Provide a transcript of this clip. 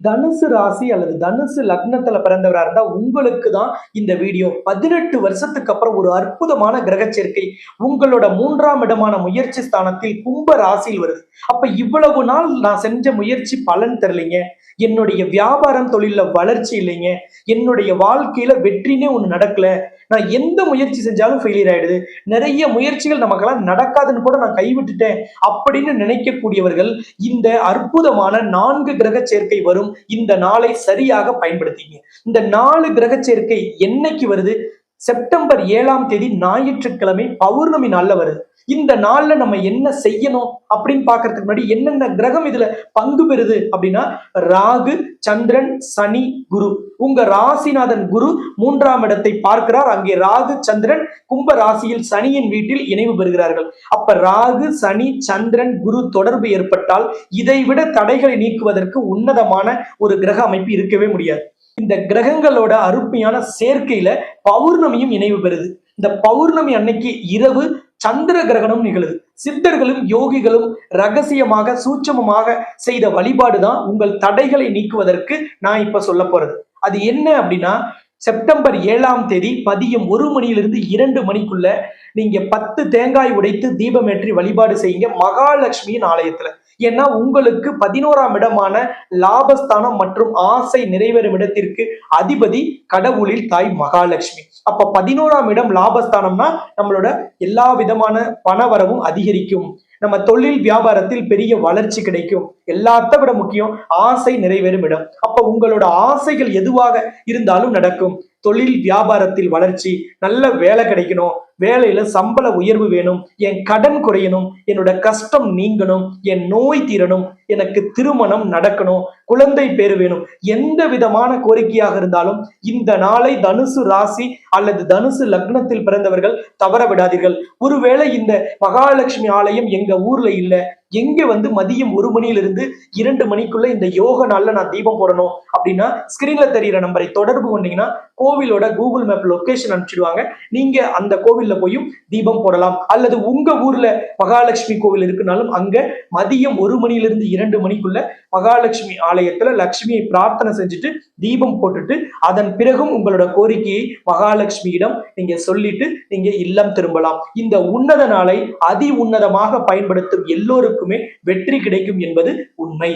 தனுசு ராசி அல்லது தனுசு லக்னத்துல பிறந்தவரா இருந்தா உங்களுக்கு தான் இந்த வீடியோ. 18 வருஷத்துக்கு அப்புறம் ஒரு அற்புதமான கிரக சேர்க்கை உங்களோட 3ஆம் இடமான முயற்சி ஸ்தானத்தில் கும்ப ராசியில் வருது. அப்ப இவ்வளவு நாள் நான் செஞ்ச முயற்சி பலன் தரலைங்க, என்னுடைய வியாபாரம் தொழில வளர்ச்சி இல்லைங்க, என்னுடைய வாழ்க்கையில வெற்றினே ஒண்ணு நடக்கல, நான் எந்த முயற்சி செஞ்சாலும் ஃபெயிலியர் ஆயிடுது, நிறைய முயற்சிகள் நமக்கெல்லாம் நடக்காதுன்னு கூட நான் கைவிட்டுட்டேன் அப்படின்னு நினைக்கக்கூடியவர்கள் இந்த அற்புதமான 4 கிரக சேர்க்கை வரும் இந்த நாளை சரியாக பயன்படுத்திங்க. இந்த 4 கிரக சேர்க்கை என்னைக்கு வருது? செப்டம்பர் 7ஆம் தேதி ஞாயிற்றுக்கிழமை பௌர்ணமி நாள்ல வருது. இந்த நாள்ல நம்ம என்ன செய்யணும் அப்படின்னு பாக்குறதுக்கு முன்னாடி என்னென்ன கிரகம் இதுல பங்கு பெறுது அப்படின்னா, ராகு, சந்திரன், சனி, குரு. உங்க ராசிநாதன் குரு 3ஆம் இடத்தை பார்க்கிறார். அங்கே ராகு சந்திரன் கும்ப ராசியில் சனியின் வீட்டில் இணைவு பெறுகிறார்கள். அப்ப ராகு, சனி, சந்திரன், குரு தொடர்பு ஏற்பட்டால் இதைவிட தடைகளை நீக்குவதற்கு உன்னதமான ஒரு கிரக அமைப்பு இருக்கவே முடியாது. இந்த கிரகங்களோட அருமையான சேர்க்கையில பௌர்ணமியும் இணைவு பெறுது. இந்த பௌர்ணமி அன்னைக்கு இரவு சந்திர கிரகணம் நிகழுது. சித்தர்களும் யோகிகளும் ரகசியமாக சூட்சமமாக செய்த வழிபாடுதான் உங்கள் தடைகளை நீக்குவதற்கு நான் இப்ப சொல்ல போறது. அது என்ன அப்படின்னா, செப்டம்பர் 7ஆம் தேதி மதியம் 1 மணியிலிருந்து 2 மணிக்குள்ள நீங்க 10 தேங்காய் உடைத்து தீபமேற்றி வழிபாடு செய்யுங்க மகாலட்சுமியின் ஆலயத்துல. ஏன்னா உங்களுக்கு 11ஆம் இடமான லாபஸ்தானம் மற்றும் ஆசை நிறைவேறும் இடத்திற்கு அதிபதி கடவுளில் தாய் மகாலட்சுமி. அப்ப 11ஆம் இடம் லாபஸ்தானம்னா நம்மளோட எல்லா விதமான பணவரவும் அதிகரிக்கும், நம்ம தொழில் வியாபாரத்தில் பெரிய வளர்ச்சி கிடைக்கும், எல்லாத்த விட முக்கியம் ஆசை நிறைவேறும் இடம். அப்ப உங்களோட ஆசைகள் எதுவாக இருந்தாலும் நடக்கும். தொழில் வியாபாரத்தில் வளர்ச்சி, நல்ல வேலை கிடைக்கணும், வேலையில சம்பள உயர்வு வேணும், என் கடன் குறையணும், என்னோட கஷ்டம் நீங்கணும், என் நோய் தீரணும், எனக்கு திருமணம் நடக்கணும், குழந்தை பேரு வேணும், எந்த விதமான கோரிக்கையாக இருந்தாலும் இந்த நாளை தனுசு ராசி அல்லது தனுசு லக்னத்தில் பிறந்தவர்கள் தவற விடாதீர்கள். ஒருவேளை இந்த மகாலட்சுமி ஆலயம் எங்க ஊர்ல இல்ல, எங்க மதியம் 1 மணியிலிருந்து 2 மணிக்குள்ள இந்த யோக நாள்ல நான் தீபம் போடணும் அப்படின்னா, ஸ்கிரீன்ல தெரியிற நம்பரை தொடர்பு கொண்டீங்கன்னா கோவிலோட கூகுள் மேப் லொகேஷன் அனுப்பிச்சிடுவாங்க. நீங்க அந்த கோவில்ல போயும் தீபம் போடலாம். அல்லது உங்க ஊர்ல மகாலட்சுமி கோவில் இருக்குனாலும் அங்க மதியம் 1 மணியிலிருந்து 2 மணிக்குள்ள மகாலட்சுமி ஆலயத்துல லட்சுமியை பிரார்த்தனை செஞ்சுட்டு தீபம் போட்டுட்டு அதன் பிறகும் உங்களோட கோரிக்கையை மகாலட்சுமியிடம் நீங்க சொல்லிட்டு நீங்க இல்லம் திரும்பலாம். இந்த உன்னத நாளை அதி உன்னதமாக பயன்படுத்தும் எல்லோருக்குமே வெற்றி கிடைக்கும் என்பது உண்மை.